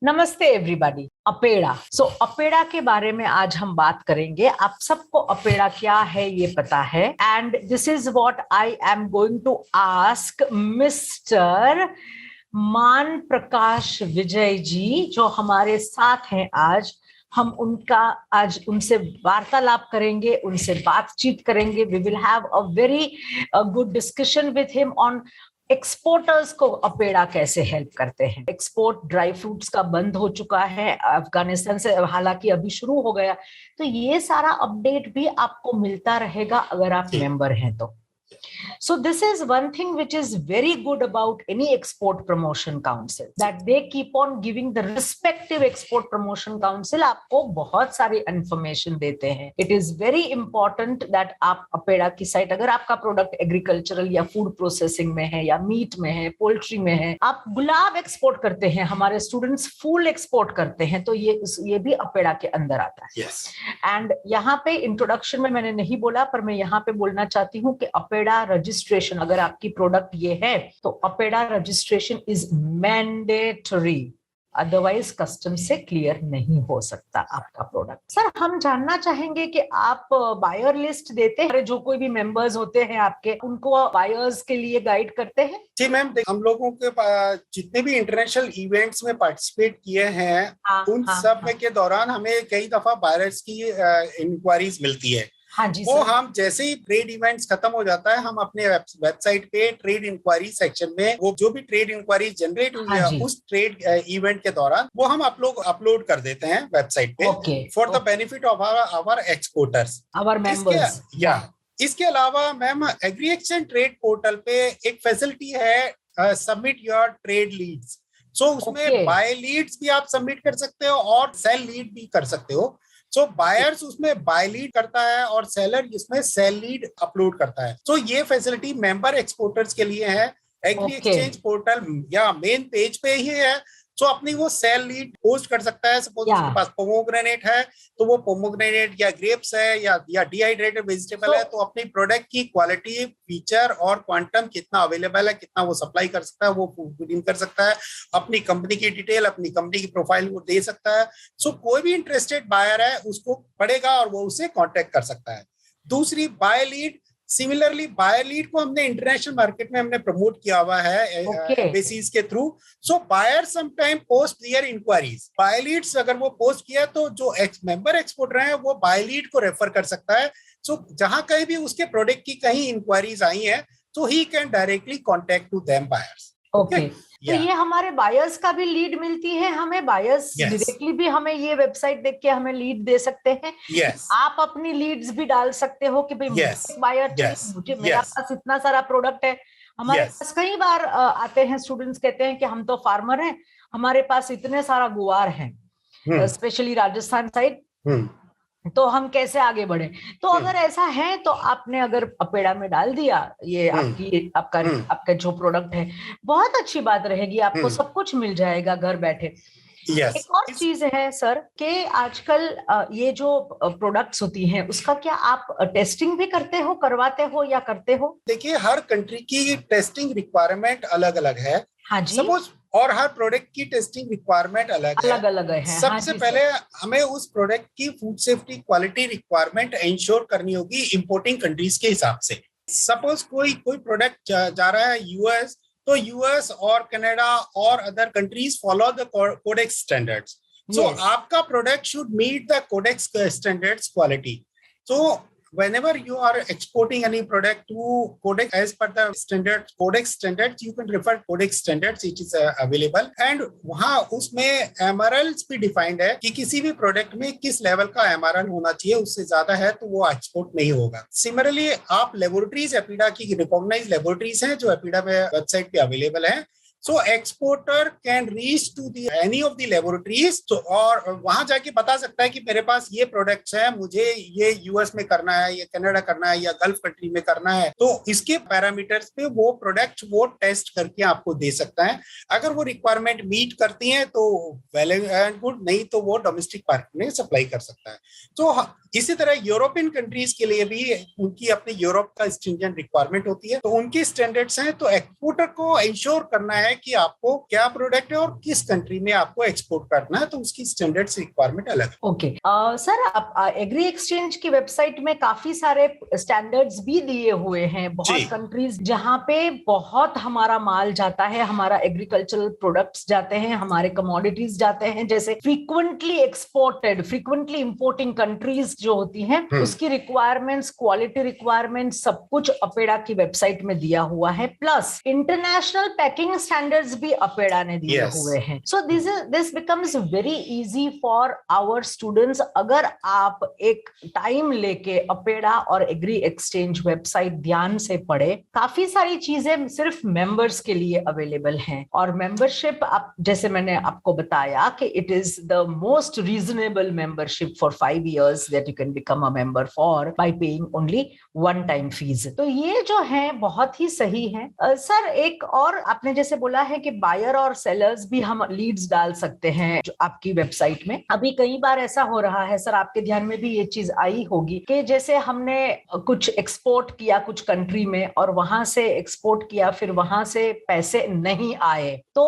नमस्ते एवरीबॉडी। अपेड़ा। अपेड़ा के बारे में आज हम बात करेंगे। आप सबको अपेड़ा क्या है ये पता है, and this is what I am going to ask mister Man Prakash Vijay ji, जो हमारे साथ हैं आज। हम आज उनसे वार्तालाप करेंगे, उनसे बातचीत करेंगे। We will have a very good discussion with him on exporters को अपेड़ा कैसे हेल्प करते हैं। एक्सपोर्ट ड्राई फ्रूट्स का बंद हो चुका है अफगानिस्तान से, हालांकि अभी शुरू हो गया, तो ये सारा अपडेट भी आपको मिलता रहेगा अगर आप मेंबर हैं तो। So this is one thing which is very good about any export promotion council, that they keep on giving the respective export promotion council आपको बहुत सारी information देते हैं। It is very important that आप अपेड़ा की site, अगर आपका product agricultural या फूड प्रोसेसिंग में है या मीट में है, पोल्ट्री में है, आप गुलाब एक्सपोर्ट करते हैं, हमारे स्टूडेंट्स फूल एक्सपोर्ट करते हैं, तो ये भी अपेड़ा के अंदर आता है। एंड यहाँ पे इंट्रोडक्शन में मैंने नहीं बोला, पर मैं यहाँ पे बोलना चाहती हूँ कि अपेड़ा रजिस्ट्रेशन, अगर आपकी प्रोडक्ट ये है तो APEDA registration is mandatory, otherwise custom से क्लियर नहीं हो सकता आपका प्रोडक्ट। सर, हम जानना चाहेंगे कि आप बायर लिस्ट देते हैं, जो कोई भी मेंबर्स होते हैं आपके, उनको बायर्स के लिए गाइड करते हैं? जी मैम, हम लोगों के जितने भी इंटरनेशनल इवेंट्स में पार्टिसिपेट किए हैं, उन सब के दौरान हमें कई दफा बायर्स की इंक्वायरीज मिलती है। हाँ जी वो हम जैसे ही ट्रेड इवेंट्स खत्म हो जाता है, हम अपने वेबसाइट पे ट्रेड इंक्वायरी सेक्शन में वो जो भी ट्रेड इंक्वायरी जनरेट हुई है उस ट्रेड इवेंट के दौरान, वो हम अपलोड कर देते हैं वेबसाइट पे for the benefit of our exporters, our members. इसके अलावा ma'am, agri exchange trade portal पे एक फैसिलिटी है, सबमिट योर ट्रेड लीड्स। उसमें बाय लीड्स भी आप सबमिट कर सकते हो और सेल लीड भी कर सकते हो। बायर्स उसमें बाय लीड करता है और सेलर इसमें सेल लीड अपलोड करता है। ये फैसिलिटी मेंबर एक्सपोर्टर्स के लिए है। एग्री एक्सचेंज पोर्टल या मेन पेज पे ही है। अपनी वो सेल लीड पोस्ट कर सकता है। सपोज उसके पास पोमोग्रेनेट है, तो वो पोमोग्रेनेट या ग्रेप्स है या डिहाइड्रेटेड वेजिटेबल है, तो अपनी प्रोडक्ट की क्वालिटी, फीचर और क्वांटम कितना अवेलेबल है, कितना वो सप्लाई कर सकता है, वो कर सकता है। अपनी कंपनी की डिटेल, अपनी कंपनी की प्रोफाइल वो दे सकता है। कोई भी इंटरेस्टेड बायर है उसको पढ़ेगा और वो उसे कॉन्टेक्ट कर सकता है। दूसरी, buy lead. Similarly buyer lead को हमने इंटरनेशनल मार्केट में हमने प्रमोट किया हुआ है बेसिस के through. Buyer sometime post their inquiries. Buyer leads अगर वो पोस्ट किया तो जो मेंबर एक्सपोर्टर है वो बायर लीड को रेफर कर सकता है। जहां कहीं भी उसके प्रोडक्ट की कहीं इंक्वायरीज आई है, तो he can directly contact to them buyers. तो ये हमारे बायर्स का भी लीड मिलती है हमें। बायर्स डायरेक्टली भी हमें ये वेबसाइट देख के हमें लीड दे सकते हैं। आप अपनी लीड्स भी डाल सकते हो कि भाई बायर मुझे, मेरा पास इतना सारा प्रोडक्ट है। हमारे पास कई बार आते हैं स्टूडेंट्स, कहते हैं कि हम तो फार्मर हैं, हमारे पास इतने सारा गुआर है, स्पेशली राजस्थान साइड, तो हम कैसे आगे बढ़े। तो अगर ऐसा है तो आपने अगर अपेड़ा में डाल दिया ये आपका जो प्रोडक्ट है, बहुत अच्छी बात रहेगी, आपको सब कुछ मिल जाएगा घर बैठे। एक और चीज है सर कि आजकल ये जो प्रोडक्ट्स होती हैं उसका क्या आप टेस्टिंग भी करते हो, करवाते हो या करते हो? देखिए, हर कंट्री की टेस्टिंग रिक्वायरमेंट अलग अलग है। हाँ जी। सपोज, और हर प्रोडक्ट की टेस्टिंग रिक्वायरमेंट अलग है। सबसे पहले हमें उस प्रोडक्ट की food safety quality requirement ensure करनी होगी इंपोर्टिंग कंट्रीज के हिसाब से। सपोज कोई प्रोडक्ट जा रहा है यूएस, तो यूएस और कनाडा और other countries follow the Codex standards. आपका product should meet the Codex standards quality. Whenever you are exporting any product to Codex as per the standard Codex standards, you can refer Codex standards, it is available, and वहाँ उसमें MRLs भी defined है कि किसी भी product में किस level का MRL होना चाहिए, उससे ज्यादा है तो वो एक्सपोर्ट नहीं होगा। सिमिलरली आप लेबोरेटरीज, एपीडा की रिकॉग्नाइज लेबोरेटरीज हैं जो एपीडा में वेबसाइट पे अवेलेबल है। Exporter can reach to any of the laboratories, और वहां जाके बता सकता है कि मेरे पास ये प्रोडक्ट्स हैं, मुझे ये यूएस में करना है, या कनाडा करना है, या गल्फ कंट्री में करना है, तो इसके पैरामीटर्स पे वो प्रोडक्ट वो टेस्ट करके आपको दे सकता है। अगर वो रिक्वायरमेंट मीट करती हैं तो वेल एंड गुड, नहीं तो वो डोमेस्टिक मार्केट में सप्लाई कर सकता है। इसी तरह यूरोपियन कंट्रीज के लिए भी उनकी अपनी यूरोप का स्ट्रिंजेंट रिक्वायरमेंट होती है, तो उनकी स्टैंडर्ड्स हैं। तो एक्सपोर्टर को इंश्योर करना है है कि आपको क्या प्रोडक्ट है और किस कंट्री में आपको एक्सपोर्ट करना है, तो उसकी स्टैंडर्ड्स रिक्वायरमेंट अलग है। ओके सर, आप एग्री एक्सचेंज की वेबसाइट में काफी सारे स्टैंडर्ड्स भी दिए हुए हैं, बहुत कंट्रीज जहां पे बहुत हमारा माल जाता है, हमारा एग्रीकल्चरल प्रोडक्ट्स जाते हैं, हमारे कमोडिटीज जाते हैं, जैसे frequently exported, frequently importing countries जो होती हैं, उसकी रिक्वायरमेंट्स, क्वालिटी रिक्वायरमेंट्स सब कुछ अपेड़ा की वेबसाइट में दिया हुआ है, प्लस इंटरनेशनल पैकिंग स्टैंडर्ड्स भी अपेड़ा ने दिए हुए हैं। So this becomes very easy for our students. अगर आप एक टाइम लेके अपेड़ा और एग्री एक्सचेंज वेबसाइट ध्यान से पढ़े, काफी सारी चीजें सिर्फ मेंबर्स के लिए अवेलेबल हैं, और मेंबरशिप आप, जैसे मैंने आपको बताया कि it is the most reasonable membership for 5 years that you can become a member for bye paying only one time fees. तो ये जो है बहुत ही सही है। सर, एक और आपने जैसे बोला है कि बायर और सेलर्स भी हम लीड्स डाल सकते हैं जो आपकी वेबसाइट में। अभी कई बार ऐसा हो रहा है सर, आपके ध्यान में भी ये चीज आई होगी कि जैसे हमने कुछ एक्सपोर्ट किया कुछ कंट्री में, और वहां से एक्सपोर्ट किया, फिर वहां से पैसे नहीं आए, तो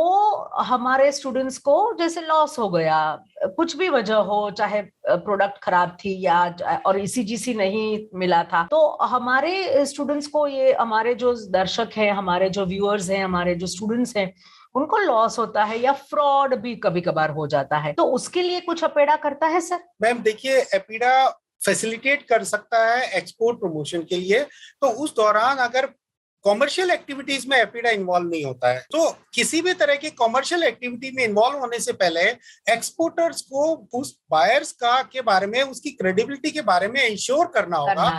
हमारे स्टूडेंट्स को जैसे लॉस हो गया, कुछ भी वजह हो, चाहे प्रोडक्ट खराब थी या और ECGC नहीं मिला था, तो हमारे स्टूडेंट्स को, ये हमारे जो दर्शक हैं, हमारे जो व्यूअर्स हैं, हमारे जो स्टूडेंट्स हैं, उनको लॉस होता है या फ्रॉड भी कभी कभार हो जाता है, तो उसके लिए कुछ अपेड़ा करता है सर? मैम देखिए, अपेड़ा फैसिलिटेट कर सकता है एक्सपोर्ट प्रमोशन के लिए, तो उस दौरान अगर कॉमर्शियल एक्टिविटीज में एपिडा इन्वॉल्व नहीं होता है, तो किसी भी तरह की कॉमर्शियल एक्टिविटी में इन्वॉल्व होने से पहले एक्सपोर्टर्स को उस बायर्स का के बारे में, उसकी क्रेडिबिलिटी के बारे में इंश्योर करना होगा,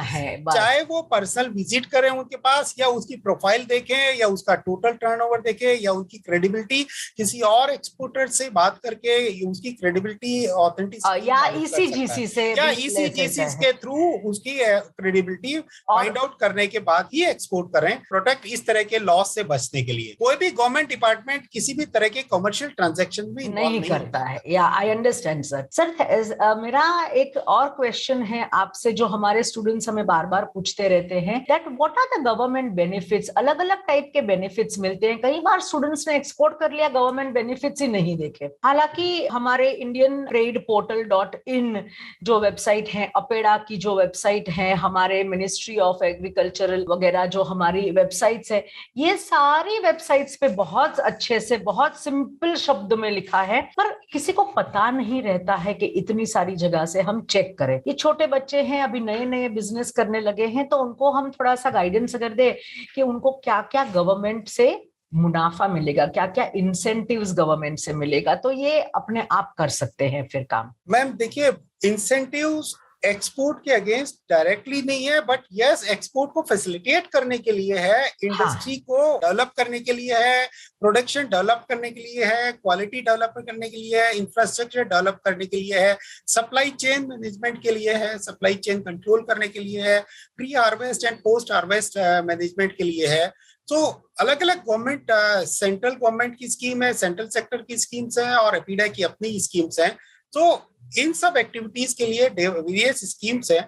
चाहे वो पर्सनल विजिट करें उनके पास, या उसकी प्रोफाइल देखें, या उसका टोटल टर्नओवर देखें, या उनकी क्रेडिबिलिटी किसी और एक्सपोर्टर से बात करके उसकी क्रेडिबिलिटी, ऑथेंटिसिटी या ECGC से, या ECGC के थ्रू उसकी क्रेडिबिलिटी फाइंड आउट करने के बाद ही एक्सपोर्ट करें प्रोडक्ट, इस तरह के लॉस से बचने के लिए। कोई भी गवर्नमेंट डिपार्टमेंट किसी भी तरह के कमर्शियल ट्रांजैक्शन में नहीं करता है। या आई अंडरस्टैंड सर। सर, मेरा एक और क्वेश्चन है आपसे, जो हमारे स्टूडेंट्स हमें बार बार पूछते रहते हैं, that what are the government benefits. अलग अलग टाइप के बेनिफिट्स मिलते हैं, कई बार स्टूडेंट्स ने एक्सपोर्ट कर लिया, गवर्नमेंट बेनिफिट्स ही नहीं देखे। हालांकि हमारे इंडियन ट्रेड पोर्टल.in जो वेबसाइट है, अपेड़ा की जो वेबसाइट है, हमारे मिनिस्ट्री ऑफ एग्रीकल्चरल वगैरह जो हमारी वेबसाइट्स है, ये सारी वेबसाइट्स पे बहुत अच्छे से, बहुत सिंपल शब्द में लिखा है, पर किसी को पता नहीं रहता है कि इतनी सारी जगह से हम चेक करें। ये छोटे बच्चे हैं, अभी नए नए बिजनेस करने लगे हैं, तो उनको हम थोड़ा सा गाइडेंस अगर दे कि उनको क्या क्या गवर्नमेंट से मुनाफा मिलेगा, क्या क्या इंसेंटिव्स गवर्नमेंट से मिलेगा, तो ये अपने आप कर सकते हैं फिर काम। मैम देखिए, इंसेंटिव्स एक्सपोर्ट के अगेंस्ट डायरेक्टली नहीं है, बट यस, एक्सपोर्ट को फैसिलिटेट करने के लिए है, इंडस्ट्री को डेवलप करने के लिए है, प्रोडक्शन डेवलप करने के लिए है, क्वालिटी डेवलप करने के लिए है, इंफ्रास्ट्रक्चर डेवलप करने के लिए है, सप्लाई चेन मैनेजमेंट के लिए है, सप्लाई चेन कंट्रोल करने के लिए है, pre harvest and post harvest management के लिए है। तो अलग अलग गवर्नमेंट, सेंट्रल गवर्नमेंट की स्कीम है, सेंट्रल सेक्टर की स्कीम्स है, और एपिडा की अपनी स्कीम्स हैं। तो इन सब एक्टिविटीज के लिए वेरियस स्कीम्स हैं।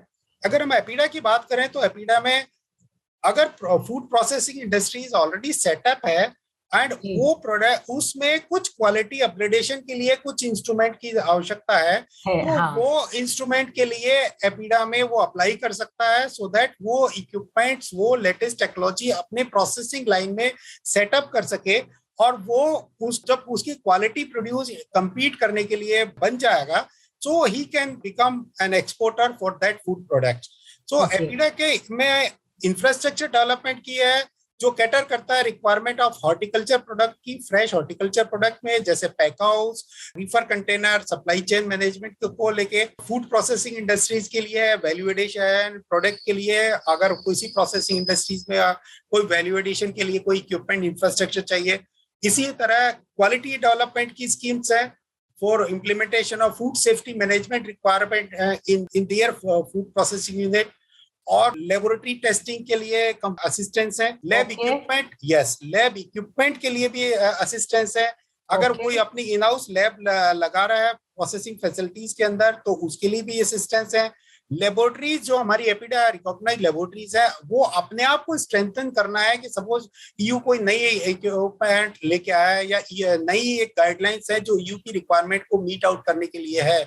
अगर हम एपिडा की बात करें, तो एपिडा में अगर food processing industries already setup है, एंड वो प्रोडक्ट, उसमें कुछ क्वालिटी अपग्रेडेशन के लिए कुछ इंस्ट्रूमेंट की आवश्यकता है, तो वो इंस्ट्रूमेंट के लिए एपिडा में वो अप्लाई कर सकता है, सो दैट वो इक्विपमेंट्स, वो लेटेस्ट टेक्नोलॉजी अपने प्रोसेसिंग लाइन में सेटअप कर सके, और वो जब उसकी क्वालिटी प्रोड्यूस compete करने के लिए बन जाएगा, so he can become an exporter for that food product. So APEDA के में इंफ्रास्ट्रक्चर डेवलपमेंट की है, जो कैटर करता है रिक्वायरमेंट ऑफ हॉर्टिकल्चर प्रोडक्ट की, फ्रेश हॉर्टिकल्चर प्रोडक्ट में, जैसे pack house, Reifer container, supply chain management को लेके, फूड प्रोसेसिंग इंडस्ट्रीज के लिए, वैल्यू एडिशन प्रोडक्ट के लिए, अगर किसी प्रोसेसिंग इंडस्ट्रीज में कोई वैल्यू एडिशन के लिए कोई इक्विपमेंट इंफ्रास्ट्रक्चर चाहिए। इसी तरह क्वालिटी डेवलपमेंट की स्कीम्स है for implementation of food safety management requirement in their food processing unit, और लेबोरेटरी टेस्टिंग के लिए असिस्टेंस है, lab equipment, yes, lab equipment के लिए भी असिस्टेंस है। अगर कोई अपनी इन हाउस लैब लगा रहा है प्रोसेसिंग फैसिलिटीज के अंदर, तो उसके लिए भी असिस्टेंस है। लेबोरेटरीज जो हमारी एपिडा रिकॉग्नाइज लेबोरेटरीज है, वो अपने आप को स्ट्रेंथन करना है कि सपोज ईयू कोई नई इक्विपमेंट लेके आया है या नई एक गाइडलाइंस है जो ईयू की रिक्वायरमेंट को मीट आउट करने के लिए है।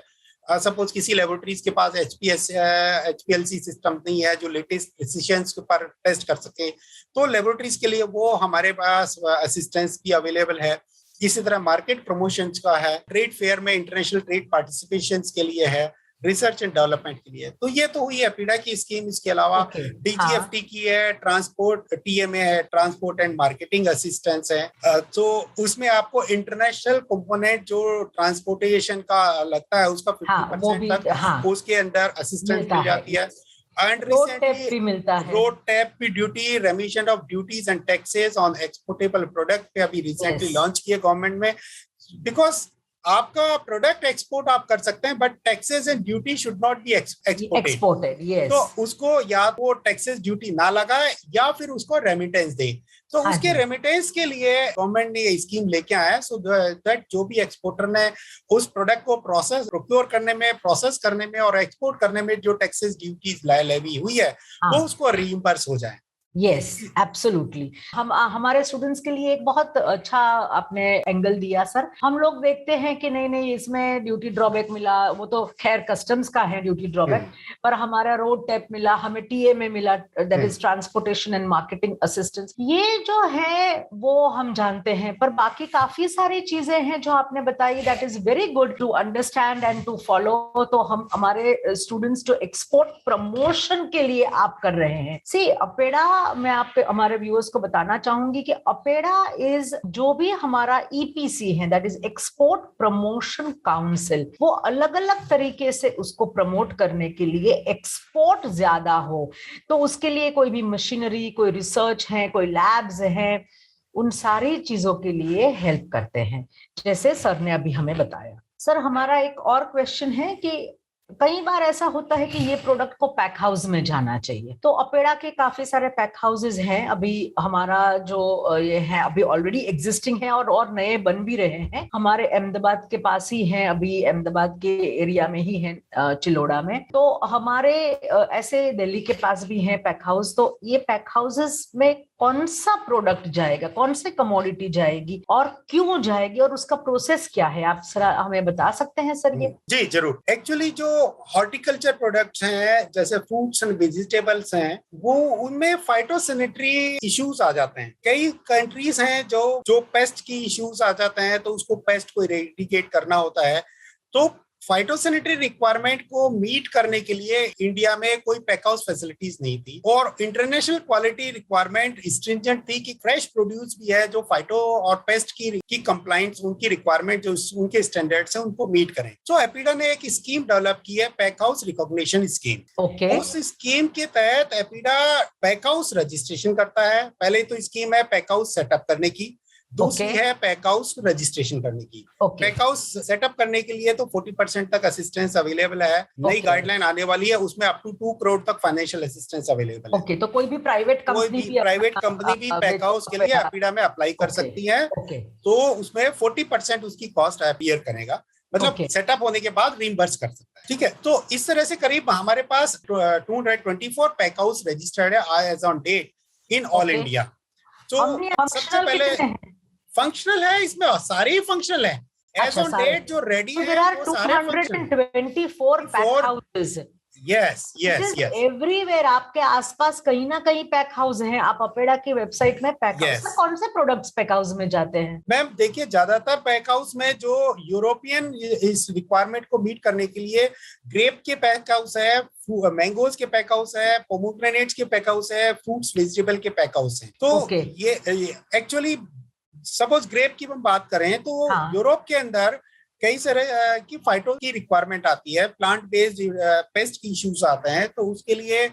सपोज किसी लेबोरेटरीज के पास एचपीएलसी सिस्टम नहीं है जो लेटेस्ट प्रिसिशंस पर टेस्ट कर सके, तो लेबोरेटरीज के लिए वो हमारे पास असिस्टेंस भी अवेलेबल है। इसी तरह मार्केट प्रमोशंस का है, ट्रेड फेयर में इंटरनेशनल ट्रेड पार्टिसिपेशंस के लिए है, रिसर्च एंड डेवलपमेंट के लिए। तो ये तो हुई एपिडा की स्कीम। इसके अलावा डीजीएफटी की है, ट्रांसपोर्ट टीएमए है, ट्रांसपोर्ट एंड मार्केटिंग असिस्टेंस है। तो उसमें आपको इंटरनेशनल कंपोनेंट जो ट्रांसपोर्टेशन का लगता है उसका 50% तक उसके अंदर असिस्टेंस मिल जाती है। एंड रिसेंटली रोड टैप की duty, रेमिशन of duties and taxes on exportable product पे अभी रिसेंटली लॉन्च किया गवर्नमेंट में। बिकॉज आपका प्रोडक्ट एक्सपोर्ट आप कर सकते हैं but taxes and duty should not be exported. yes. तो उसको या वो टैक्सेस ड्यूटी ना लगाए या फिर उसको रेमिटेंस दे। तो उसके रेमिटेंस के लिए गवर्नमेंट ने ये स्कीम लेके आया है, सो दैट जो भी एक्सपोर्टर ने उस प्रोडक्ट को प्रोक्योर करने में, प्रोसेस करने में और एक्सपोर्ट करने में जो टैक्सेस ड्यूटीज लेवी हुई है वो उसको रीइंबर्स हो जाए। Yes, absolutely. हमारे स्टूडेंट्स के लिए एक बहुत अच्छा आपने एंगल दिया सर। हम लोग देखते हैं कि नहीं इसमें ड्यूटी ड्रॉबैक मिला, वो तो खैर कस्टम्स का है ड्यूटी ड्रॉबैक, पर हमारा रोड टैप मिला, हमें टीएमए मिला, that is transportation and marketing assistance. ये जो है वो हम जानते हैं, पर बाकी काफी सारी चीजें हैं जो आपने बताई, that is very good to understand and to follow. तो हम हमारे स्टूडेंट्स जो एक्सपोर्ट प्रमोशन के लिए आप कर रहे हैं, सी अपेडा, मैं आपके हमारे व्यूअर्स को बताना चाहूंगी कि अपेडा इज जो भी हमारा ईपीसी है, that is export promotion council, वो अलग अलग तरीके से उसको प्रमोट करने के लिए, एक्सपोर्ट ज्यादा हो तो उसके लिए कोई भी मशीनरी, कोई रिसर्च है, कोई लैब्स हैं, उन सारी चीजों के लिए हेल्प करते हैं, जैसे सर ने अभी हमें बताया। सर हमारा एक और क्वेश्चन है कि कई बार ऐसा होता है कि ये प्रोडक्ट को पैक हाउस में जाना चाहिए, तो अपेडा के काफी सारे पैक हाउसेज हैं। अभी हमारा जो ये है अभी ऑलरेडी एग्जिस्टिंग है और नए बन भी रहे हैं। हमारे अहमदाबाद के पास ही हैं, अभी अहमदाबाद के एरिया में ही है, चिलोड़ा में। तो हमारे ऐसे दिल्ली के पास भी हैं पैक हाउस। तो ये पैक हाउसेस में कौन सा प्रोडक्ट जाएगा, कौन से कमोडिटी जाएगी और क्यों जाएगी और उसका प्रोसेस क्या है, आप सर हमें बता सकते हैं सर? ये जी जरूर। एक्चुअली जो हॉर्टिकल्चर प्रोडक्ट्स हैं जैसे फ्रूट्स एंड वेजिटेबल्स हैं, वो उनमें फाइटोसैनिटरी इश्यूज आ जाते हैं। कई कंट्रीज हैं जो पेस्ट की इश्यूज आ जाते हैं, तो उसको पेस्ट को इरेडिकेट करना होता है। तो फाइटोसैनिटरी रिक्वायरमेंट को मीट करने के लिए इंडिया में कोई पैक हाउस फैसिलिटीज नहीं थी, और इंटरनेशनल क्वालिटी रिक्वायरमेंट स्ट्रिंजेंट थी कि फ्रेश प्रोड्यूस भी है जो फाइटो और पेस्ट की कंप्लाइंस, उनकी रिक्वायरमेंट जो उनके स्टैंडर्ड्स हैं उनको मीट करें। तो एपिडा ने एक स्कीम डेवलप की है, पैक हाउस रिकॉग्निशन स्कीम। उस स्कीम के तहत एपिडा पैक हाउस रजिस्ट्रेशन करता है। पहले तो स्कीम है पैक हाउस सेटअप करने की, दूसरी है पैक हाउस रजिस्ट्रेशन करने की। पैक हाउस सेटअप करने के लिए तो 40% तक असिस्टेंस अवेलेबल है। नई गाइडलाइन आने वाली है, उसमें अप टू 2 करोड़ तक फाइनेंशियल असिस्टेंस अवेलेबल है। तो कोई भी प्राइवेट कंपनी भी पैक हाउस के लिए एपिडा में अप्लाई कर सकती है। तो उसमें 40% उसकी कॉस्ट अपीयर करेगा, मतलब सेटअप होने के बाद रीइंबर्स कर सकता है। ठीक है, तो इस तरह से करीब हमारे पास 224 पैक हाउस रजिस्टर्ड है as on date in all India. तो सबसे पहले फंक्शनल है, इसमें सारे ही फंक्शनल है एज ऑन डेट जो रेडी है, वो सारे 224 pack houses. Yes yes yes, everywhere आपके आसपास कहीं ना कहीं पैक हाउस हैं। आप अपेडा की वेबसाइट में पैक हाउस में कौन से प्रोडक्ट्स पैक हाउस में जाते हैं? मैम देखिए, ज्यादातर पैक हाउस में जो यूरोपियन इस रिक्वायरमेंट को मीट करने के लिए ग्रेप के पैक हाउस है, मैंगोज के पैक हाउस है, पोमोग्रेनेट्स के पैक हाउस है, फ्रूट्स वेजिटेबल के पैक हाउस है। तो ये एक्चुअली सपोज ग्रेप की हम बात करें तो यूरोप के अंदर कई सारे की फाइटो की रिक्वायरमेंट आती है, प्लांट बेस्ड पेस्ट की इश्यूज आते हैं, तो उसके लिए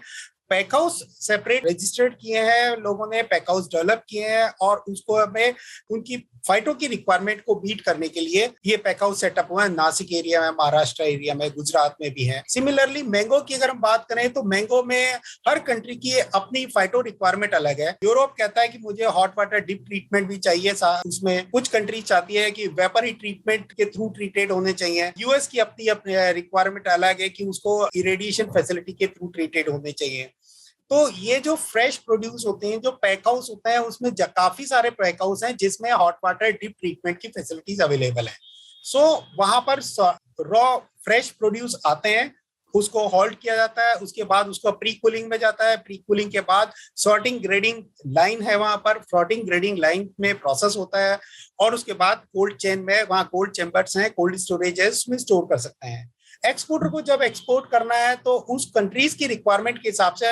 पैक हाउस सेपरेट रजिस्टर्ड किए हैं लोगों ने, पैक हाउस डेवलप किए हैं और उसको हमें उनकी फाइटो की रिक्वायरमेंट को बीट करने के लिए ये पैक हाउस सेटअप हुआ है। नासिक एरिया में, महाराष्ट्र एरिया में, गुजरात में भी है। सिमिलरली मैंगो की अगर हम बात करें तो मैंगो में हर कंट्री की अपनी फाइटो रिक्वायरमेंट अलग है। यूरोप कहता है कि मुझे हॉट वाटर डिप ट्रीटमेंट भी चाहिए, उसमें कुछ कंट्री चाहती है कि वेपरी ट्रीटमेंट के थ्रू ट्रीटेड होने चाहिए। यूएस की अपनी रिक्वायरमेंट अलग है कि उसको इरेडिएशन फैसिलिटी के थ्रू ट्रीटेड होने चाहिए। तो ये जो फ्रेश प्रोड्यूस होते हैं, जो पैक हाउस होता है, उसमें काफी सारे पैक हाउस हैं जिसमें हॉट वाटर डिप ट्रीटमेंट की फैसिलिटीज अवेलेबल है। सो वहां पर रॉ फ्रेश प्रोड्यूस आते हैं, उसको होल्ड किया जाता है, उसके बाद उसको प्री कूलिंग में जाता है, प्री कूलिंग के बाद सॉर्टिंग ग्रेडिंग लाइन है, वहां पर सॉर्टिंग ग्रेडिंग लाइन में प्रोसेस होता है और उसके बाद कोल्ड चेन में, वहां कोल्ड चैम्बर्स हैं, कोल्ड स्टोरेज है, उसमें स्टोर कर सकते हैं। एक्सपोर्टर को जब एक्सपोर्ट करना है तो उस कंट्रीज की रिक्वायरमेंट के हिसाब से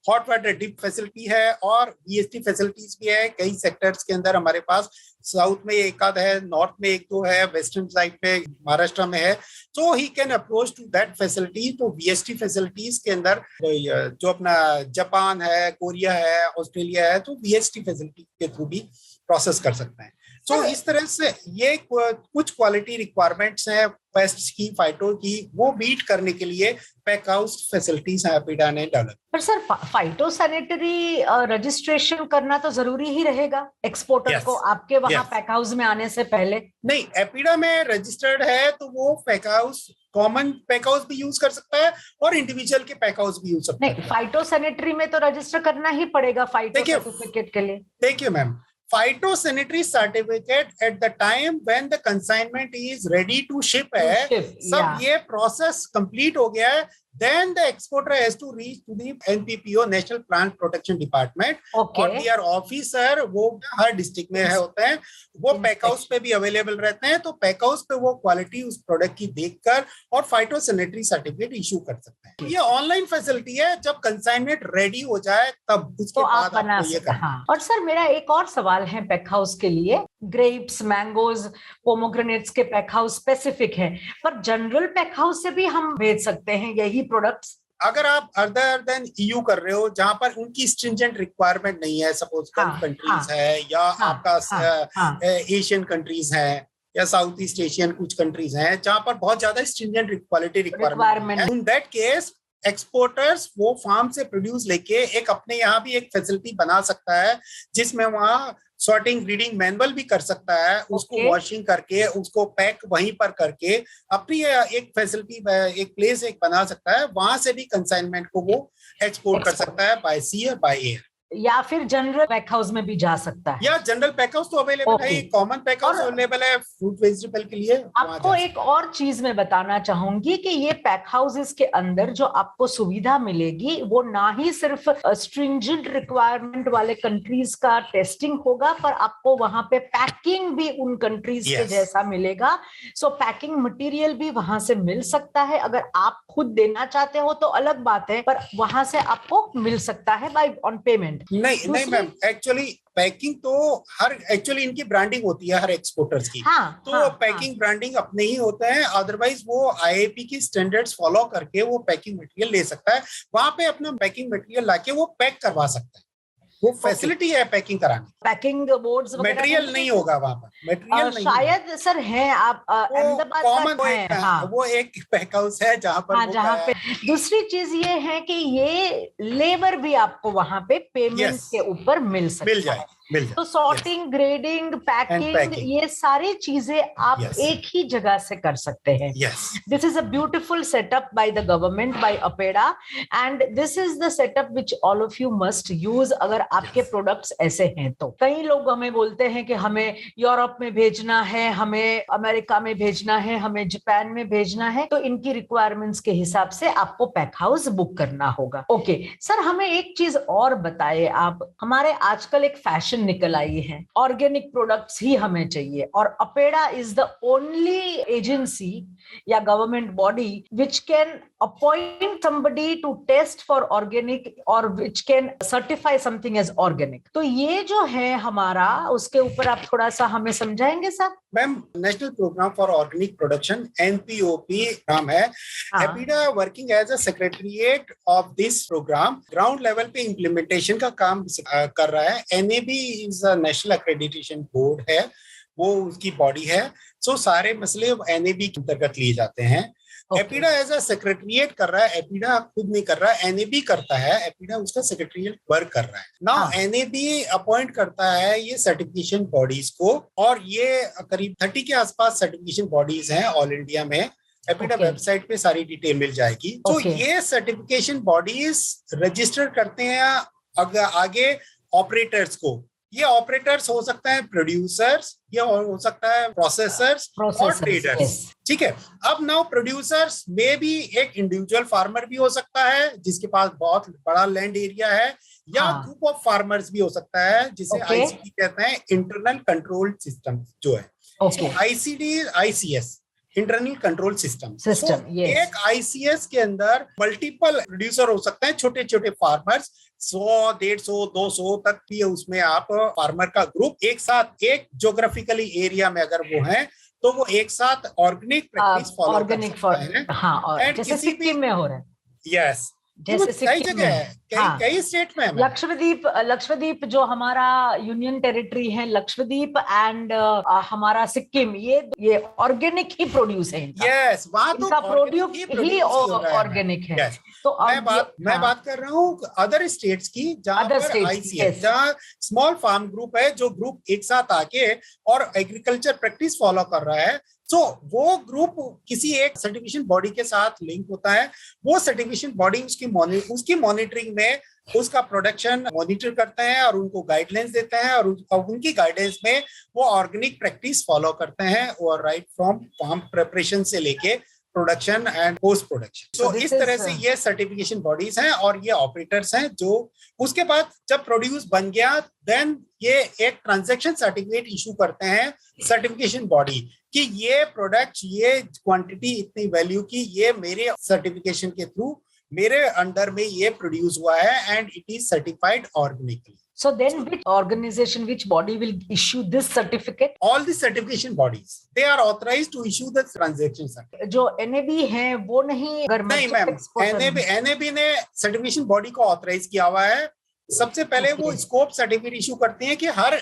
हॉट वाटर डिप फैसिलिटी है और वीएसटी फैसिलिटीज भी है कई सेक्टर्स के अंदर हमारे पास। साउथ में एक आध है, नॉर्थ में एक दो है, वेस्टर्न साइड पे महाराष्ट्र में है। So he can approach to that facility. तो वीएसटी फैसिलिटीज के अंदर जो अपना जापान है, कोरिया है, ऑस्ट्रेलिया है, तो वीएसटी फैसिलिटी के थ्रू भी प्रोसेस कर सकते हैं। तो इस तरह से ये कुछ क्वालिटी रिक्वायरमेंट्स हैं पेस्ट्स की, फाइटो की, वो मीट करने के लिए पैक हाउस फैसिलिटीज है एपीडा ने डेवलप। पर सर फाइटो सैनिटरी रजिस्ट्रेशन करना तो जरूरी ही रहेगा एक्सपोर्टर को आपके वहां पैक हाउस में आने से पहले? नहीं, एपीडा में रजिस्टर्ड है तो वो pack house, common pack house भी यूज कर सकता है और इंडिविजुअल के पैक हाउस भी यूज सकता है। नहीं, फाइटो सैनिटरी में तो रजिस्टर करना ही पड़ेगा फाइटो सर्टिफिकेट के लिए। देखिए ma'am, phytosanitary certificate at the time when the consignment is ready to ship है, सब ये प्रोसेस कंप्लीट हो गया है, then the exporter has to reach to the NPPO National Plant Protection Department और their officer वो हर डिस्ट्रिक्ट में है होते हैं, वो पैक हाउस पे भी अवेलेबल रहते हैं। तो पैक हाउस पे वो क्वालिटी उस प्रोडक्ट की देखकर और फाइटोसैनिटरी सर्टिफिकेट इशू कर सकते हैं। ये ऑनलाइन फैसिलिटी है, जब कंसाइनमेंट रेडी हो जाए तब उसके बाद आपको ये करना। हाँ। और सर मेरा एक और सवाल है पैक हाउस के लिए, ग्रेप्स, मैंगोज, पोमोग्रेनेट्स के पैक हाउस स्पेसिफिक है, पर जनरल पैक हाउस से भी हम भेज सकते हैं यही प्रोडक्ट्स? अगर आप अदर देन ईयू कर रहे हो जहां पर उनकी स्ट्रिंजेंट रिक्वायरमेंट नहीं है, सपोज गल्फ कंट्रीज है या आपका एशियन कंट्रीज है या साउथ ईस्ट एशियन कुछ कंट्रीज हैं जहां पर बहुत ज्यादा स्ट्रिंजेंट क्वालिटी रिक्वायरमेंट है, इन दैट केस एक्सपोर्टर्स वो फार्म से प्रोड्यूस लेके एक अपने यहाँ भी एक फैसिलिटी बना सकता है जिसमें वहाँ सॉर्टिंग ग्रेडिंग मैनुअल भी कर सकता है, उसको वॉशिंग करके उसको पैक वहीं पर करके अपनी एक फैसिलिटी, एक प्लेस एक बना सकता है, वहां से भी कंसाइनमेंट को वो एक्सपोर्ट कर सकता है बाय सी और बाय एयर। या फिर जनरल पैक हाउस में भी जा सकता है? या जनरल पैक हाउस तो अवेलेबल है, कॉमन पैक हाउस अवेलेबल है फ्रूट वेजिटेबल के लिए। आपको एक और चीज मैं बताना चाहूंगी कि ये पैक हाउसेस के अंदर जो आपको सुविधा मिलेगी वो ना ही सिर्फ स्ट्रिंजेंट रिक्वायरमेंट वाले कंट्रीज का टेस्टिंग होगा, पर आपको वहां पे पैकिंग भी उन कंट्रीज के जैसा मिलेगा। सो पैकिंग मटेरियल भी वहां से मिल सकता है, अगर आप खुद देना चाहते हो तो अलग बात है, पर वहां से आपको मिल सकता है बाय ऑन पेमेंट। नहीं मैम, एक्चुअली पैकिंग तो एक्चुअली इनकी ब्रांडिंग होती है हर एक्सपोर्टर्स की। पैकिंग ब्रांडिंग अपने ही होते हैं, अदरवाइज वो आईएपी की स्टैंडर्ड्स फॉलो करके वो पैकिंग मटेरियल ले सकता है, वहां पे अपना पैकिंग मटेरियल लाके वो पैक करवा सकता है। वो फैसिलिटी है पैकिंग कराने। पैकिंग बोर्ड्स मटेरियल नहीं होगा वहां पर, मटेरियल नहीं शायद सर है, आप अहमदाबाद का है, वो एक पैक हाउस है जहां पर जहां पे। दूसरी चीज ये है कि ये लेबर भी आपको वहां पे पेमेंट के ऊपर मिल सकता है। तो सॉर्टिंग, ग्रेडिंग, पैकिंग, ये सारी चीजें आप एक ही जगह से कर सकते हैं। This is a beautiful setup by the government, by APEDA, and this is the setup which all of you must use अगर आपके प्रोडक्ट्स ऐसे हैं तो। कई लोग हमें बोलते हैं कि हमें यूरोप में भेजना है, हमें अमेरिका में भेजना है, हमें जापान में भेजना है, तो इनकी रिक्वायरमेंट्स के हिसाब से आपको पैक हाउस बुक करना होगा। ओके सर, हमें एक चीज और बताइए आप, हमारे आजकल एक फैशन सर्टिफिकेशन निकल आई है, ऑर्गेनिक प्रोडक्ट्स ही हमें चाहिए, और APEDA is the only agency या government body which can appoint somebody to test for organic और which can certify something as organic. तो ये जो है हमारा, उसके ऊपर आप थोड़ा सा हमें समझाएंगे sir? Ma'am, national programme for organic production NPOP नाम है। APEDA working as a secretariat of this programme, ground level पे इम्प्लीमेंटेशन का काम कर रहा है। NAB is a national accreditation board है, वो उसकी बॉडी है। सो सारे मसले NAB के अंतर्गत लिए जाते हैं। एपीडा एज अ सेक्रेटरिएट कर रहा है, एपीडा खुद नहीं कर रहा है, NAB करता है। एपीडा उसका सेक्रेटरिएट वर्क कर रहा है। नाउ NAB अपॉइंट करता है ये सर्टिफिकेशन बॉडीज को, और ये करीब 30 के आसपास सर्टिफिकेशन बॉडीज हैं ऑल इंडिया में। एपीडा वेबसाइट पे सारी डिटेल मिल जाएगी। तो ये सर्टिफिकेशन बॉडीज रजिस्टर करते हैं आगे ऑपरेटर्स को। ये ऑपरेटर्स हो सकता है प्रोड्यूसर्स, ये हो सकता है प्रोसेसर्स और ट्रेडर्स। ठीक है। अब नाउ प्रोड्यूसर्स में भी एक इंडिविजुअल फार्मर भी हो सकता है जिसके पास बहुत बड़ा लैंड एरिया है, या ग्रुप ऑफ फार्मर्स भी हो सकता है, जिसे ICD कहते हैं, इंटरनल कंट्रोल सिस्टम जो है। ICD ICS internal control system. एक ICS के अंदर मल्टीपल प्रोड्यूसर हो सकते हैं, छोटे छोटे फार्मर्स, 100, 150, 200 तक भी उसमें आप फार्मर का ग्रुप एक साथ, एक ज्योग्राफिकली एरिया में अगर वो है तो वो एक साथ ऑर्गेनिक प्रैक्टिस फॉलो कर सकते हैं। हाँ, और जैसे सिक्किम में हो रहा है। यस, जैसे कई जगह है, कई स्टेट में है। लक्षद्वीप जो हमारा यूनियन टेरिटरी है, लक्षद्वीप एंड हमारा सिक्किम, ये ऑर्गेनिक ही प्रोड्यूस है। यस, वहां तो प्रोड्यूस ही ऑर्गेनिक है। yes. तो मैं बात कर रहा हूँ अदर स्टेट्स की, जहाँ पर ICS, जहाँ स्मॉल फार्म ग्रुप है, जो ग्रुप एक साथ आके और एग्रीकल्चर प्रैक्टिस फॉलो कर रहा है। तो वो ग्रुप किसी एक सर्टिफिकेशन बॉडी के साथ लिंक होता है। वो सर्टिफिकेशन बॉडी उसकी मॉनिटरिंग में उसका प्रोडक्शन मॉनिटर करते हैं और उनको गाइडलाइंस देते हैं, और उनकी गाइडेंस में वो ऑर्गेनिक प्रैक्टिस फॉलो करते हैं, और राइट फ्रॉम फार्म प्रिपरेशन से लेके प्रोडक्शन एंड पोस्ट प्रोडक्शन। तो इस तरह से ये सर्टिफिकेशन बॉडीज हैं और ये ऑपरेटर्स हैं, जो उसके बाद जब प्रोड्यूस बन गया देन ये एक ट्रांजैक्शन सर्टिफिकेट इशू करते हैं सर्टिफिकेशन बॉडी कि ये प्रोडक्ट, ये क्वांटिटी, इतनी वैल्यू की, ये मेरे सर्टिफिकेशन के थ्रू मेरे अंडर में ये प्रोड्यूस हुआ है and it is certified organically. So then which organization, which body will issue this certificate? All the certification bodies, they are authorized to issue the transaction certificate. जो NAB है वो नहीं? नहीं मैम, NAB ने certification body को authorise किया हुआ है। सबसे पहले वो स्कोप सर्टिफिकेट इशू करते हैं कि हर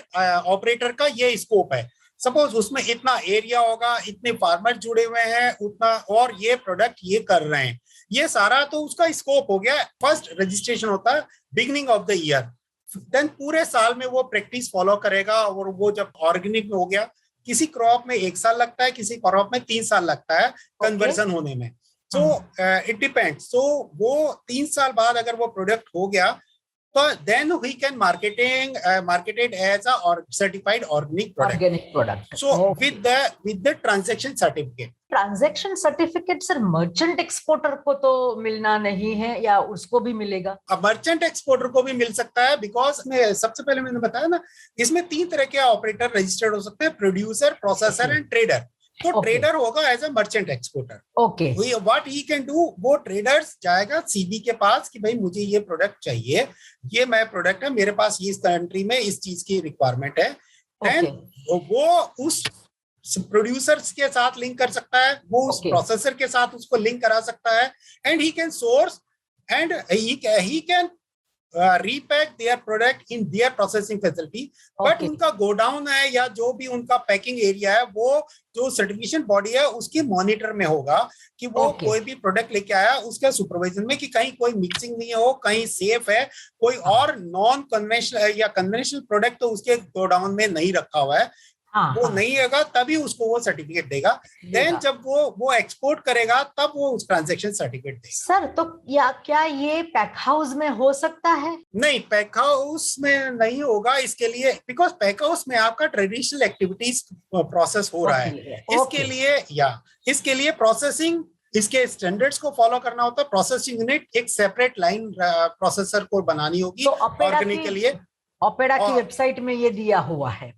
ऑपरेटर का ये स्कोप है। सपोज उसमें इतना एरिया होगा, इतने फार्मर जुड़े हुए हैं, उतना, और ये प्रोडक्ट ये कर रहे हैं, ये सारा तो उसका स्कोप हो गया। फर्स्ट रजिस्ट्रेशन होता है beginning of the year, then पूरे साल में वो प्रैक्टिस फॉलो करेगा। और वो जब ऑर्गेनिक में हो गया, किसी क्रॉप में 1 साल लगता है, किसी क्रॉप में 3 साल लगता है कन्वर्जन होने में। So it depends. सो वो 3 साल बाद अगर वो प्रोडक्ट हो गया तो then we can marketed as a certified organic product. So with the transaction certificate. Transaction certificate sir merchant exporter को तो मिलना नहीं है, या उसको भी मिलेगा? मर्चेंट एक्सपोर्टर को भी मिल सकता है, बिकॉज सबसे पहले मैंने बताया ना, इसमें 3 तरह के ऑपरेटर रजिस्टर्ड हो सकते हैं, प्रोड्यूसर, प्रोसेसर एंड ट्रेडर। तो ट्रेडर होगा as a merchant exporter. Okay, what he can do, वो ट्रेडर्स जाएगा CB के पास कि भाई मुझे ये प्रोडक्ट चाहिए, ये मैं प्रोडक्ट है, मेरे पास इस कंट्री में इस चीज की रिक्वायरमेंट है। एंड वो उस प्रोड्यूसर्स के साथ लिंक कर सकता है, वो उस प्रोसेसर के साथ उसको लिंक करा सकता है, and he can source and he can repack their product in their processing facility. But उनका गोडाउन है या जो भी उनका पैकिंग एरिया है, वो जो सर्टिफिकेशन बॉडी है उसकी मॉनिटर में होगा कि वो कोई भी प्रोडक्ट लेके आया उसके सुपरविजन में, कि कहीं कोई मिक्सिंग नहीं हो, कहीं सेफ है, कोई और नॉन कन्वेंशनल या कन्वेंशनल प्रोडक्ट तो उसके गोडाउन में नहीं रखा हुआ है। वो नहीं होगा तभी उसको वो सर्टिफिकेट देगा। देन जब वो एक्सपोर्ट करेगा तब वो उस ट्रांजैक्शन सर्टिफिकेट देगा। सर तो क्या ये पैक हाउस में हो सकता है? नहीं, पैक हाउस में नहीं होगा इसके लिए, बिकॉज पैक हाउस में आपका ट्रेडिशनल एक्टिविटीज प्रोसेस हो रहा है। इसके लिए प्रोसेसिंग, इसके स्टैंडर्ड्स को फॉलो करना होता है। प्रोसेसिंग यूनिट एक सेपरेट लाइन प्रोसेसर को बनानी होगी ऑर्गेनिक के लिए। ओपेडा की वेबसाइट में ये दिया हुआ है,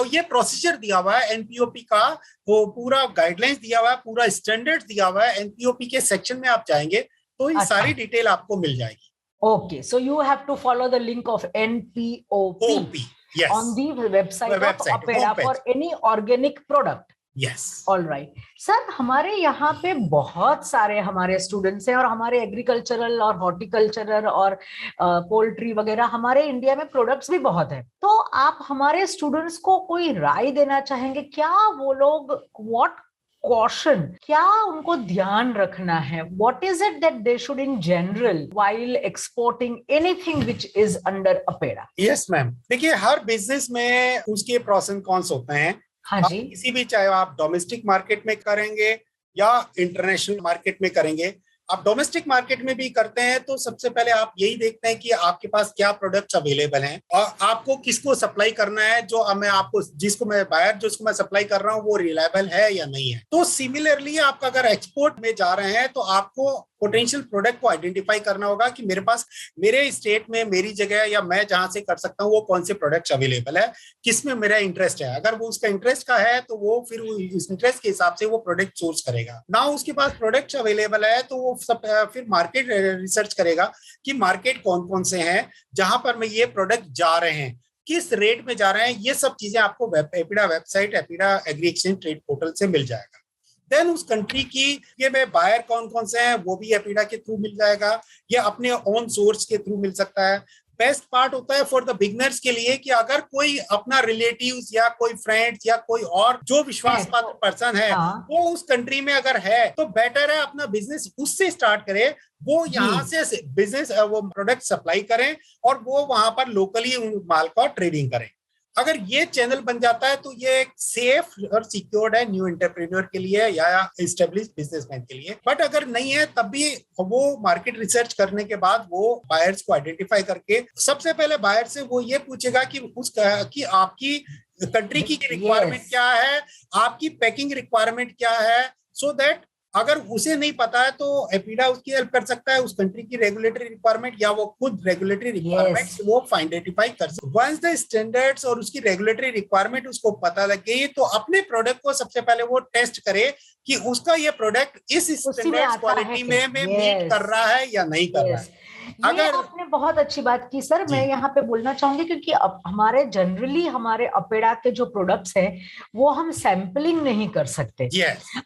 ये प्रोसीजर दिया हुआ है एनपीओपी का, वो पूरा गाइडलाइंस दिया हुआ है, पूरा स्टैंडर्ड दिया हुआ है। एनपीओपी के सेक्शन में आप जाएंगे तो ये सारी डिटेल आपको मिल जाएगी। Okay, so you have to follow the link of NPOP on the website of Apeda for any organic product. Yes. All right. Sir, हमारे यहाँ पे बहुत सारे हमारे स्टूडेंट्स हैं और हमारे एग्रीकल्चरल और हॉर्टिकल्चरल और पोल्ट्री वगैरह हमारे इंडिया में प्रोडक्ट्स भी बहुत है। तो आप हमारे स्टूडेंट्स को कोई राय देना चाहेंगे क्या? वो लोग व्हाट caution, क्या उनको ध्यान रखना है? What is it that they should in general while exporting anything which is under APEDA? Yes, ma'am. देखिए, हर बिजनेस में उसके प्रोस एंड कॉन्स होते हैं। हाँ जी। किसी भी, चाहे आप डोमेस्टिक मार्केट में करेंगे या इंटरनेशनल मार्केट में करेंगे, आप डोमेस्टिक मार्केट में भी करते हैं तो सबसे पहले आप यही देखते हैं कि आपके पास क्या प्रोडक्ट्स अवेलेबल हैं और आपको किसको सप्लाई करना है। जो मैं आपको जिसको मैं बायर जिसको मैं सप्लाई कर रहा हूँ वो रिलायबल है या नहीं है। तो सिमिलरली आप अगर एक्सपोर्ट में जा रहे हैं तो आपको पोटेंशियल प्रोडक्ट को आइडेंटिफाई करना होगा कि मेरे पास, मेरे स्टेट में, मेरी जगह या मैं जहां से कर सकता हूँ वो कौन से प्रोडक्ट्स अवेलेबल है, किसमें मेरा इंटरेस्ट है। अगर वो उसका इंटरेस्ट का है तो वो फिर उस इंटरेस्ट के हिसाब से वो प्रोडक्ट सोर्स करेगा ना। उसके पास प्रोडक्ट्स अवेलेबल है तो वो सब फिर मार्केट रिसर्च करेगा कि मार्केट कौन कौन से हैं जहां पर मैं ये प्रोडक्ट जा रहे हैं, किस रेट में जा रहे हैं। ये सब चीजें आपको APEDA website, APEDA agri exchange trade portal से मिल जाएगा। देन उस कंट्री की ये में बायर कौन कौन से हैं वो भी एपीडा के थ्रू मिल जाएगा या अपने ओन सोर्स के थ्रू मिल सकता है। बेस्ट पार्ट होता है फॉर द बिगनर्स के लिए कि अगर कोई अपना रिलेटिव्स या कोई फ्रेंड्स या कोई और जो विश्वास पात्र पर्सन है वो उस कंट्री में अगर है तो बेटर है अपना बिजनेस उससे स्टार्ट करे। वो यहाँ से बिजनेस वो प्रोडक्ट सप्लाई करें और वो वहां पर लोकली माल का ट्रेडिंग करें। अगर ये चैनल बन जाता है तो ये एक सेफ और सिक्योर्ड है न्यू एंटरप्रेन्योर के लिए या एस्टेब्लिश बिजनेसमैन के लिए। बट अगर नहीं है तब भी वो मार्केट रिसर्च करने के बाद वो बायर्स को आइडेंटिफाई करके सबसे पहले बायर से वो ये पूछेगा कि आपकी कंट्री की रिक्वायरमेंट क्या है, आपकी पैकिंग रिक्वायरमेंट क्या है, सो दैट अगर उसे नहीं पता है तो एपीडा उसकी हेल्प कर सकता है उस कंट्री की रेगुलेटरी रिक्वायरमेंट या वो खुद रेगुलेटरी रिक्वायरमेंट्स वो आइडेंटिफाई कर सकता है। वंस द स्टैंडर्ड्स और उसकी रेगुलेटरी रिक्वायरमेंट उसको पता लग गई तो अपने प्रोडक्ट को सबसे पहले वो टेस्ट करे कि उसका ये प्रोडक्ट इस स्टैंडर्ड क्वालिटी में मीट कर रहा है या नहीं कर रहा है। अगर आपने बहुत अच्छी बात की सर, मैं यहाँ पे बोलना चाहूंगी क्योंकि अब हमारे जनरली हमारे अपेडा के जो प्रोडक्ट्स हैं वो हम सैंपलिंग नहीं कर सकते।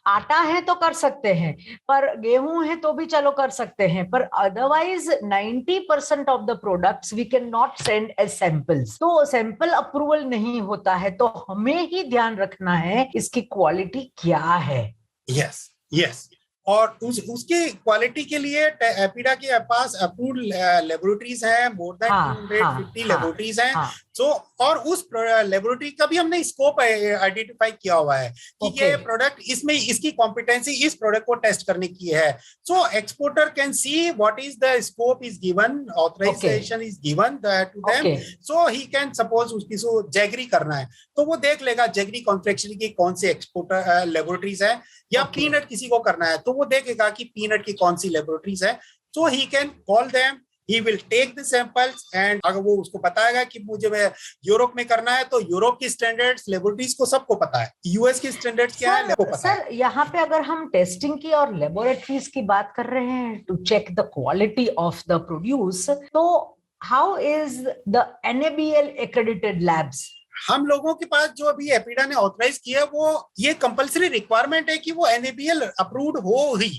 आटा है तो कर सकते हैं, पर गेहूं है तो भी चलो कर सकते हैं, पर otherwise 90% of the products we can not send as samples. तो सैंपल अप्रूवल नहीं होता है तो हमें ही ध्यान रखना है इसकी क्वालिटी क्या है। यस यस और उसके क्वालिटी के लिए एपीडा के पास अप्रूव्ड लेबोरेटरीज हैं, मोर देन 250 लेबोरेटरीज हैं। सो और उस लेबोरेटरी का भी हमने स्कोप आइडेंटिफाई किया हुआ है कि ये प्रोडक्ट इसमें इसकी कॉम्पिटेंसी इस प्रोडक्ट को टेस्ट करने की है। So exporter can see what is the scope is given, authorisation is given to them, so he can suppose उसकी सो जैगरी करना है तो वो देख लेगा जैगरी कॉन्फेक्शनरी की कौन सी एक्सपोर्टर लेबोरेटरीज है या पीनट किसी को करना है तो वो देखेगा कि पीनट की कौन सी लेबोरेटरीज है। So he can call them, he will take the samples and अगर वो उसको बताएगा कि मुझे यूरोप में करना है तो यूरोप की स्टैंडर्ड्स लेबोरेटरीज को सबको पता है, यूएस की स्टैंडर्ड्स क्या है सबको पता है। सर यहाँ पे अगर हम टेस्टिंग की और लेबोरेटरीज की बात कर रहे हैं to check the quality of the produce, तो how is the NABL accredited labs? हम लोगों के पास जो अभी एपीडा ने ऑथराइज किया वो ये कंपलसरी रिक्वायरमेंट है कि वो NABL अप्रूव्ड हो ही।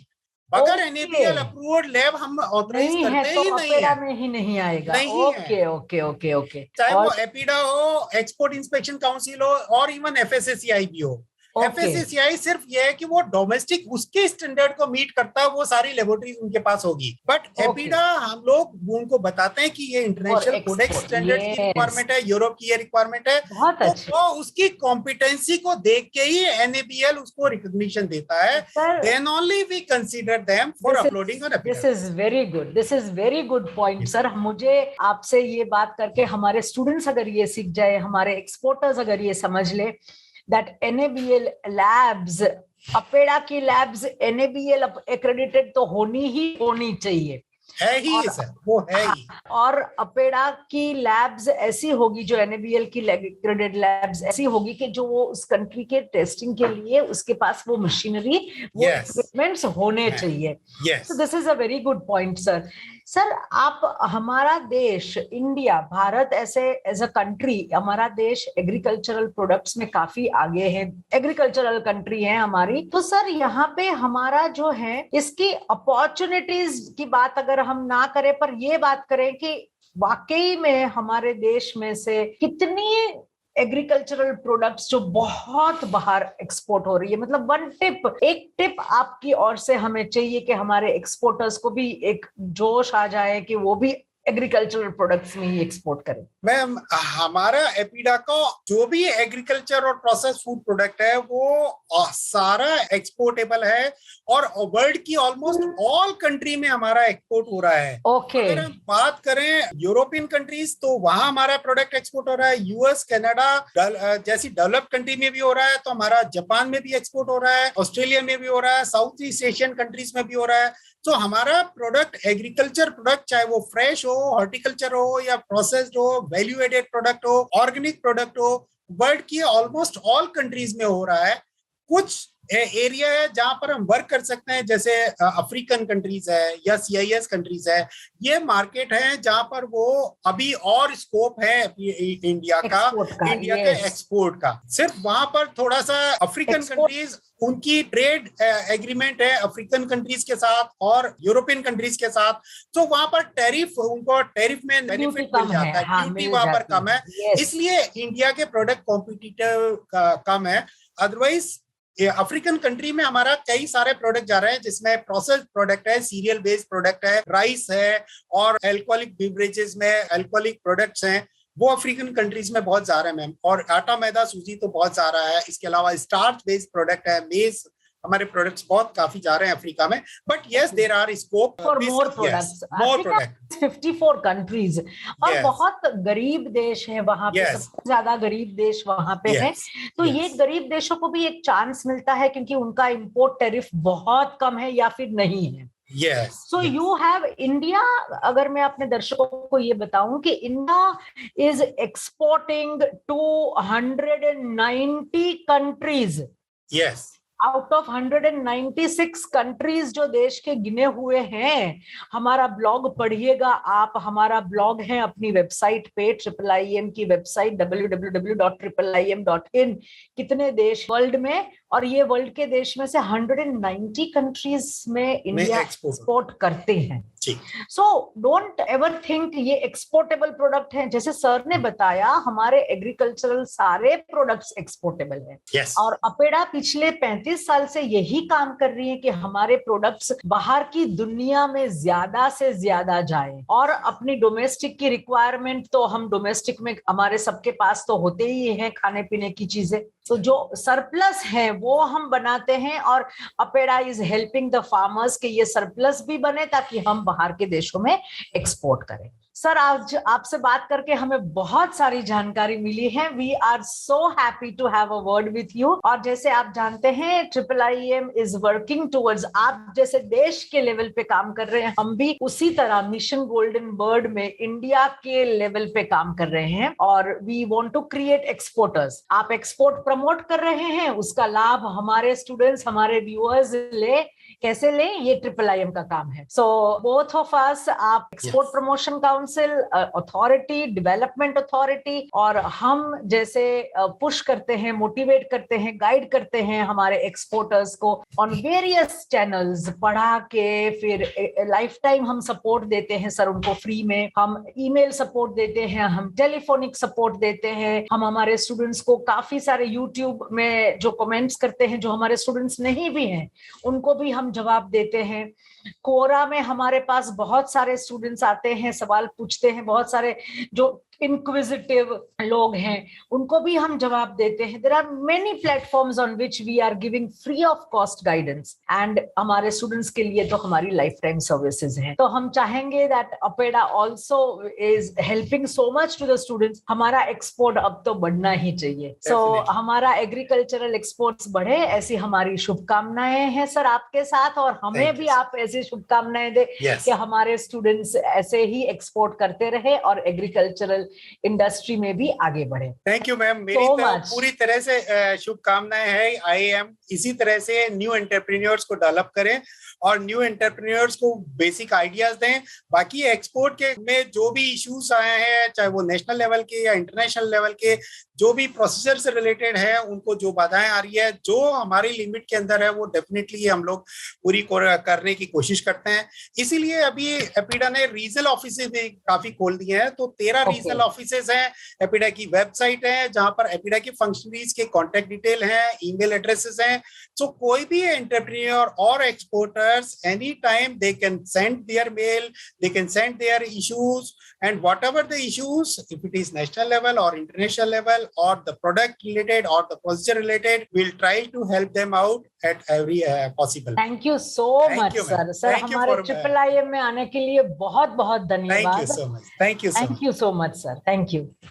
अगर NABL अप्रूव्ड लैब हम ऑथराइज करते ही नहीं है में ही नहीं आएगा। ओके ओके ओके ओके चाहे वो एपीडा हो, एक्सपोर्ट इंस्पेक्शन काउंसिल हो और इवन FSSAI भी हो। FSSAI सिर्फ ये है कि वो डोमेस्टिक उसके स्टैंडर्ड को मीट करता है, वो सारी लेबोरेटरीज उनके पास होगी। बट एपीडा हम लोग उनको बताते हैं कि ये इंटरनेशनल कोडेक्स स्टैंडर्ड की रिक्वायरमेंट है, यूरोप की ये रिक्वायरमेंट है, तो उसकी कॉम्पिटेंसी को देख के ही NABL उसको रिकॉग्निशन देता है। Then only we consider them for uploading on APEDA. This is very good, this is very good point sir. मुझे आपसे ये बात करके हमारे स्टूडेंट्स अगर ये सीख जाए, हमारे एक्सपोर्टर्स अगर ये समझ ले that NABL labs, अपेडा की लैब्स NABL accredited तो होनी ही होनी चाहिए। है ही सर, वो है ही। और अपेड़ा की लैब्स ऐसी होगी, जो NABL की क्रेडिट लैब्स ऐसी होगी कि जो वो उस कंट्री के टेस्टिंग के लिए उसके पास वो मशीनरी, वो इक्विपमेंट्स होने चाहिए। So this is a very good point sir. Sir, आप, हमारा देश इंडिया, भारत ऐसे एज अ कंट्री, हमारा देश एग्रीकल्चरल प्रोडक्ट्स में काफी आगे है, एग्रीकल्चरल कंट्री है हमारी। तो सर, यहाँ पे हमारा जो है, इसकी अपॉर्चुनिटीज की बात अगर हम ना करें, पर ये बात करें कि वाकई में हमारे देश में से कितनी एग्रीकल्चरल प्रोडक्ट्स जो बहुत बाहर एक्सपोर्ट हो रही है, मतलब एक टिप आपकी ओर से हमें चाहिए कि हमारे एक्सपोर्टर्स को भी एक जोश आ जाए कि वो भी एग्रीकल्चरल प्रोडक्ट्स में ही एक्सपोर्ट करें। मैम, हमारा एपीडा का जो भी एग्रीकल्चर और प्रोसेस फूड प्रोडक्ट है वो सारा एक्सपोर्टेबल है, और वर्ल्ड की ऑलमोस्ट ऑल कंट्री में हमारा एक्सपोर्ट हो रहा है। अगर हम बात करें यूरोपियन कंट्रीज, तो वहां हमारा प्रोडक्ट एक्सपोर्ट हो रहा है। US, कनाडा जैसी डेवलप्ड कंट्री में भी हो रहा है, तो हमारा जापान में भी एक्सपोर्ट हो रहा है, ऑस्ट्रेलिया में भी हो रहा है, साउथ ईस्ट एशियन कंट्रीज में भी हो रहा है। तो हमारा प्रोडक्ट, एग्रीकल्चर प्रोडक्ट, चाहे वो फ्रेश हो, हॉर्टिकल्चर हो, या प्रोसेस्ड हो, वैल्यू एडेड प्रोडक्ट हो, ऑर्गेनिक प्रोडक्ट हो, वर्ल्ड की ऑलमोस्ट ऑल कंट्रीज में हो रहा है। कुछ एरिया है जहां पर हम वर्क कर सकते हैं, जैसे अफ्रीकन कंट्रीज है या CIS कंट्रीज है। ये मार्केट है जहां पर वो अभी और स्कोप है इंडिया के एक्सपोर्ट का। सिर्फ वहां पर थोड़ा सा अफ्रीकन कंट्रीज, उनकी ट्रेड एग्रीमेंट है अफ्रीकन कंट्रीज के साथ और यूरोपियन कंट्रीज के साथ, तो वहां पर उनको टैरिफ में बेनिफिट मिल जाता है, ड्यूटी वहां पर कम है, इसलिए इंडिया के प्रोडक्ट कॉम्पिटिटिव कम है। अदरवाइज अफ्रीकन कंट्री में हमारा कई सारे प्रोडक्ट जा रहे हैं, जिसमें प्रोसेस्ड प्रोडक्ट है, सीरियल बेस्ड प्रोडक्ट है, राइस है, और अल्कोहलिक बिवरेजेस में अल्कोहलिक प्रोडक्ट्स हैं, वो अफ्रीकन कंट्रीज में बहुत जा रहे हैं मैम। और आटा, मैदा, सूजी तो बहुत जा रहा है। इसके अलावा स्टार्च बेस्ड प्रोडक्ट है, मेज, हमारे प्रोडक्ट्स बहुत काफी जा रहे हैं अफ्रीका में। But yes, there are scope for more products. 54 countries, और बहुत गरीब देश है वहां पे, सबसे ज्यादा गरीब देश वहां पे है। तो ये गरीब देशों को भी एक चांस मिलता है, क्योंकि उनका इंपोर्ट टैरिफ बहुत कम है या फिर नहीं है। Yes. So you have India, अगर मैं अपने दर्शकों को ये बताऊं कि India is exporting to 190 countries. Yes. Out of 196 countries जो देश के गिने हुए हैं। हमारा ब्लॉग पढ़िएगा आप, हमारा ब्लॉग है अपनी वेबसाइट पे, IIIM की वेबसाइट www.iim.in। कितने देश वर्ल्ड में, और ये वर्ल्ड के देश में से 190 कंट्रीज में इंडिया एक्सपोर्ट करते हैं। सो डोंट एवर थिंक ये एक्सपोर्टेबल प्रोडक्ट है। जैसे सर ने बताया, हमारे एग्रीकल्चरल सारे प्रोडक्ट्स एक्सपोर्टेबल हैं। और अपेड़ा पिछले 35 साल से यही काम कर रही है कि हमारे प्रोडक्ट्स बाहर की दुनिया में ज्यादा से ज्यादा जाए, और अपनी डोमेस्टिक की रिक्वायरमेंट तो हम डोमेस्टिक में हमारे सबके पास तो होते ही हैं खाने पीने की चीजें, तो जो सरप्लस है वो हम बनाते हैं। और APEDA is helping the farmers कि ये सरप्लस भी बने ताकि हम बाहर के देशों में एक्सपोर्ट करें। सर, आज आपसे बात करके हमें बहुत सारी जानकारी मिली है। We are so happy to have a word with you. और जैसे आप जानते हैं, IIIM इज वर्किंग टुवर्ड्स, आप जैसे देश के लेवल पे काम कर रहे हैं, हम भी उसी तरह मिशन गोल्डन बर्ड में इंडिया के लेवल पे काम कर रहे हैं। और we want to create exporters. आप एक्सपोर्ट प्रमोट कर रहे हैं, उसका लाभ हमारे स्टूडेंट्स, हमारे व्यूअर्स कैसे ले, ये IIIM का काम है। सो बोथ ऑफ अस, आप export promotion council authority, development authority, और हम जैसे पुश करते हैं, मोटिवेट करते हैं, गाइड करते हैं हमारे एक्सपोर्टर्स को ऑन वेरियस चैनल्स, पढ़ा के फिर लाइफ टाइम हम सपोर्ट देते हैं सर उनको फ्री में। हम ईमेल सपोर्ट देते हैं, हम टेलीफोनिक सपोर्ट देते हैं, हम हमारे स्टूडेंट्स को काफी सारे यूट्यूब में जो कमेंट्स करते हैं, जो हमारे स्टूडेंट्स नहीं भी हैं, उनको भी हम जवाब देते हैं। कोरा में हमारे पास बहुत सारे स्टूडेंट्स आते हैं, सवाल पूछते हैं, बहुत सारे जो इंक्विजिटिव लोग हैं, उनको भी हम जवाब देते हैं। There are many platforms on which we are giving free of cost guidance, and हमारे स्टूडेंट्स के लिए तो हमारी लाइफ टाइम सर्विसेज हैं। तो हम चाहेंगे that APEDA also is helping so much to the students. हमारा एक्सपोर्ट अब तो बढ़ना ही चाहिए। सो हमारा एग्रीकल्चरल एक्सपोर्ट्स बढ़े, ऐसी हमारी शुभकामनाएं हैं सर आपके साथ, और हमें भी आप ऐसी शुभकामनाएं दे कि हमारे स्टूडेंट्स ऐसे ही एक्सपोर्ट करते रहे और एग्रीकल्चरल इंडस्ट्री में भी आगे बढ़े। थैंक यू मैम, मेरी तो पूरी तरह से शुभकामनाएं है। IIM इसी तरह से न्यू एंटरप्रेन्योर्स को डेवलप करें और न्यू एंटरप्रेन्योर्स को बेसिक आइडियाज दें। बाकी एक्सपोर्ट के में जो भी इश्यूज आए हैं, चाहे वो नेशनल लेवल के या इंटरनेशनल लेवल के, जो भी प्रोसीजर से रिलेटेड है, उनको जो बाधाएं आ रही है, जो हमारी लिमिट के अंदर है, वो डेफिनेटली हम लोग पूरी करने की कोशिश करते हैं। इसीलिए अभी एपिडा ने रीजनल ऑफिसेज भी काफी खोल दिए हैं। तो 13 रीजनल ऑफिसेज हैं। एपिडा की वेबसाइट है जहां पर एपिडा की फंक्शनरीज के कॉन्टेक्ट डिटेल हैं, ईमेल एड्रेसेस हैं। सो कोई भी एंटरप्रेन्योर और exporters any time they can send their mail, they can send their issues, and whatever the issues, if it is national level or international level or the product related or the procedure related, we'll try to help them out at every possible. Thank you so much sir. Sir हमारे IIIM में आने के लिए बहुत बहुत धन्यवाद. Thank you so much. Thank you so much. Thank you so much sir. Thank you.